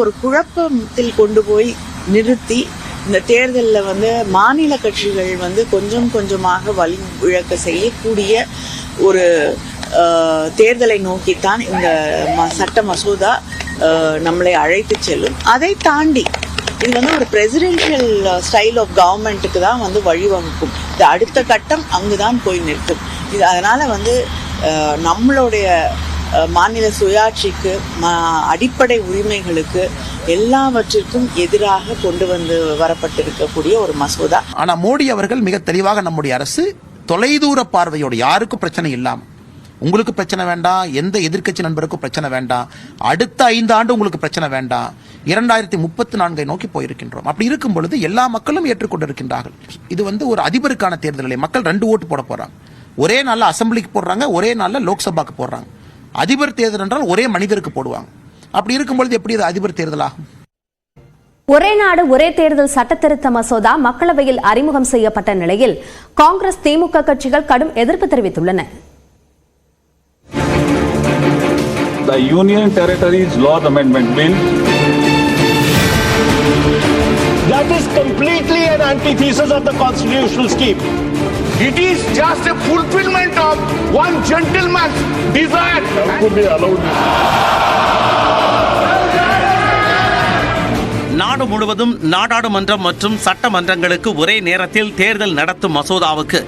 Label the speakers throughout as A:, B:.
A: ஒரு குழப்பத்தில் கொண்டு போய் நிறுத்தி இந்த தேர்தலில் மாநில கட்சிகள் கொஞ்சம் கொஞ்சமாக வழி இழக்க செய்யக்கூடிய ஒரு தேர்தலை நோக்கித்தான் இந்த சட்ட மசோதா நம்மளை அழைத்து செல்லும். அதை தாண்டி இது ஒரு பிரசிடென்ஷியல் ஸ்டைல் ஆஃப் கவர்மெண்ட்டுக்கு தான் வழிவகுக்கும். இது அடுத்த கட்டம் அங்குதான் போய் நிற்கும். இது அதனால நம்மளுடைய மாநில சுயாட்சிக்கு அடிப்படை உரிமைகளுக்கு எல்லாவற்றிற்கும் எதிராக கொண்டு வரப்பட்டிருக்கக்கூடிய ஒரு மசோதா.
B: ஆனா மோடி அவர்கள் மிக தெளிவாக நம்முடைய அரசு தொலைதூர பார்வையோடு யாருக்கும் பிரச்சனை இல்லாம, உங்களுக்கு பிரச்சனை வேண்டாம், எந்த எதிர்க்கட்சி நண்பருக்கும் பிரச்சனை வேண்டாம், அடுத்த 5 ஆண்டு உங்களுக்கு பிரச்சனை வேண்டாம், 2034 நோக்கி போயிருக்கின்றோம். அப்படி இருக்கும் பொழுது எல்லா மக்களும் ஏற்றுக்கொண்டிருக்கின்றார்கள். இது ஒரு அதிபருக்கான தேர்தலில் மக்கள் 2 ஓட்டு போட போறாங்க. ஒரே நாள்ல அசம்பிளிக்கு போடுறாங்க, ஒரே நாள்ல லோக்சபாக்கு போடுறாங்க. அதிபர் தேர்தல் என்றால் ஒரே மனிதருக்கு போடுவாங்க. அப்படி இருக்கும் பொழுது எப்படி அது அதிபர் தேர்தல் ஆகும்?
C: ஒரே நாடு ஒரே தேர்தல் சட்டத்திருத்த மசோதா மக்களவையில் அறிமுகம் செய்யப்பட்ட நிலையில் காங்கிரஸ், திமுக கட்சிகள் கடும் எதிர்ப்பு தெரிவித்துள்ளன.
D: The Union Territories Law Amendment Bill,
E: that is completely an antithesis of the constitutional scheme. It is just a fulfillment of one gentleman's desire.
D: How could be allowed?
F: நாடு முழுவதும் நாடாளுமன்றம் மற்றும் சட்டமன்றங்களுக்கு ஒரே நேரத்தில் தேர்தல் நடத்தும் மசோதாவுக்கு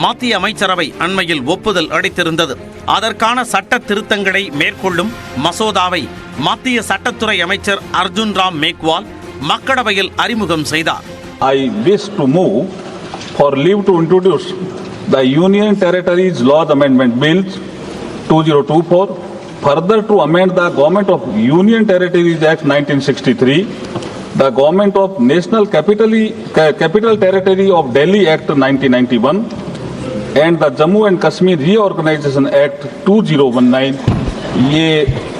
F: மத்திய அமைச்சரவை அண்மையில் ஒப்புதல் அளித்திருந்தது. அதற்கான சட்ட திருத்தங்களை மேற்கொள்ளும் மசோதாவை மத்திய சட்டத்துறை அமைச்சர் அர்ஜுன் ராம் மேக்வால் மக்களவையில் அறிமுகம் செய்தார்.
D: I wish to move for leave to introduce the Union Territories Law Amendment Bill 2024, further to amend the Government of Union Territories Act 1963, the Government of National Capital Territory of Delhi Act 1991, and the Jammu and Kashmir Reorganization Act 2019. ये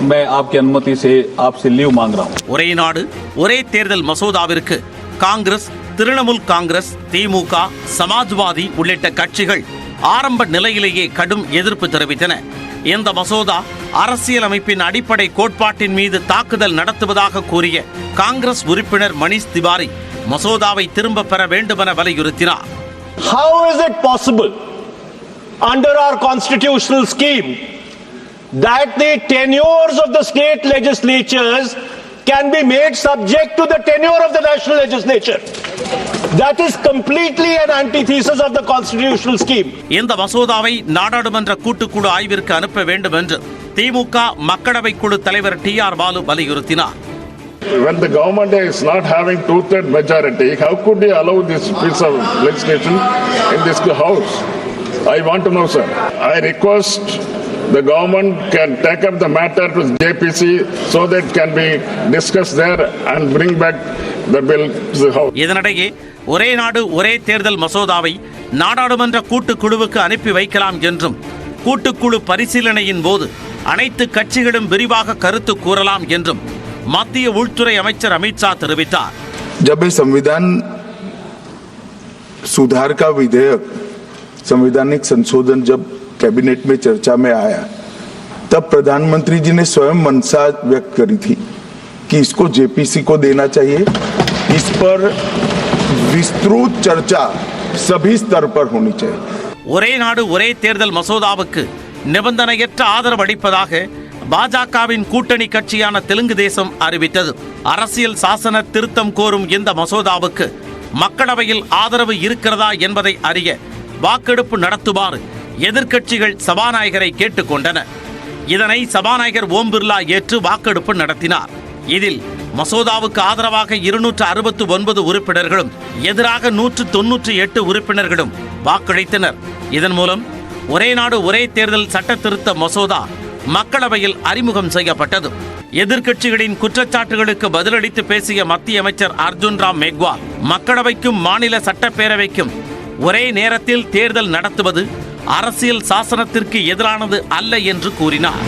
D: मैं आपकी अनुमति से आपसे leave मांग रहा हूं.
F: ஒரே நாடு ஒரே தேர்தல் மசோதாவிற்கு காங்கிரஸ், திரிணாமுல் காங்கிரஸ், திமுக, சமாஜ்வாதி உள்ளிட்ட கட்சிகள் ஆரம்ப நிலையிலேயே கடும் எதிர்ப்பு தெரிவித்தன. இந்த மசோதா அரசியலமைப்பின் அடிப்படை கோட்பாட்டின் மீது தாக்குதல் நடத்துவதாக கூறிய காங்கிரஸ் உறுப்பினர் மணிஷ் திவாரி மசோதாவை திரும்ப பெற வேண்டுமென வலியுறுத்தினார்.
E: How is it possible under our constitutional scheme that the tenures of the state legislatures can be made subject to the tenure of the national legislature? That is completely an antithesis of the constitutional scheme.
F: இந்த மசோதாவை நாடாளுமன்ற கூட்டுக்குழு ஆய்விற்கு அனுப்ப வேண்டும் என்று திமுக மக்களவை குழு தலைவர் TR பாலு வலியுறுத்தினார்.
G: When the government is not having 2/3 majority, how could they allow this piece of legislation in this house? I want to know, sir. I request the government can take up the matter to JPC so that it can be discussed there and bring back the bill to the house.
F: இதனிடையே ஒரே நாடு ஒரே தேர்தல் மசோதாவை நாடாளுமன்ற கூட்டுக்குழுவுக்கு அனுப்பி வைக்கலாம் என்றும், கூட்டுக்குழு பரிசீலனையின் போது அனைத்து கட்சிகளும் விரிவாக கருத்து கூறலாம் என்றும் மத்திய உள்துறை அமைச்சர் அமித்ஷா தெரிவித்தார்.
H: जब संविधान सुधार का विधेयक, संवैधानिक संशोधन जब कैबिनेट में चर्चा में आया, तब प्रधानमंत्री जी ने स्वयं मंशा व्यक्त करी थी कि इसको जेपीसी को देना चाहिए. इस पर विस्तृत चर्चा सभी स्तर पर होनी चाहिए.
F: ஒரே நாடு ஒரே தேர்தல் மசோதாவுக்கு நிபந்தனையற்ற ஆதரவு அளிப்பதாக பாஜகவின் கூட்டணி கட்சியான தெலுங்கு தேசம் அறிவித்தது. அரசியல் சாசன திருத்தம் கோரும் இந்த மசோதாவுக்கு மக்களவையில் ஆதரவு இருக்கிறதா என்பதை அறிய வாக்கெடுப்பு நடத்துமாறு எதிர்க்கட்சிகள் சபாநாயகரை கேட்டுக்கொண்டன. இதனை சபாநாயகர் ஓம் பிர்லா ஏற்று வாக்கெடுப்பு நடத்தினார். இதில் மசோதாவுக்கு ஆதரவாக 269 உறுப்பினர்களும் எதிராக 198 உறுப்பினர்களும் வாக்களித்தனர். இதன் மூலம் ஒரே நாடு ஒரே தேர்தல் சட்ட திருத்த மசோதா மக்களவையில் அறிமுகம் செய்யப்பட்டது. எதிர்க்கட்சிகளின் குற்றச்சாட்டுகளுக்கு பதிலளித்து பேசிய மத்திய அமைச்சர் அர்ஜுன் ராம் மேக்வால் மக்களவைக்கும் மாநில சட்டப்பேரவைக்கும் ஒரே நேரத்தில் தேர்தல் நடத்துவது அரசியல் சாசனத்திற்கு எதிரானது அல்ல என்று கூறினார்.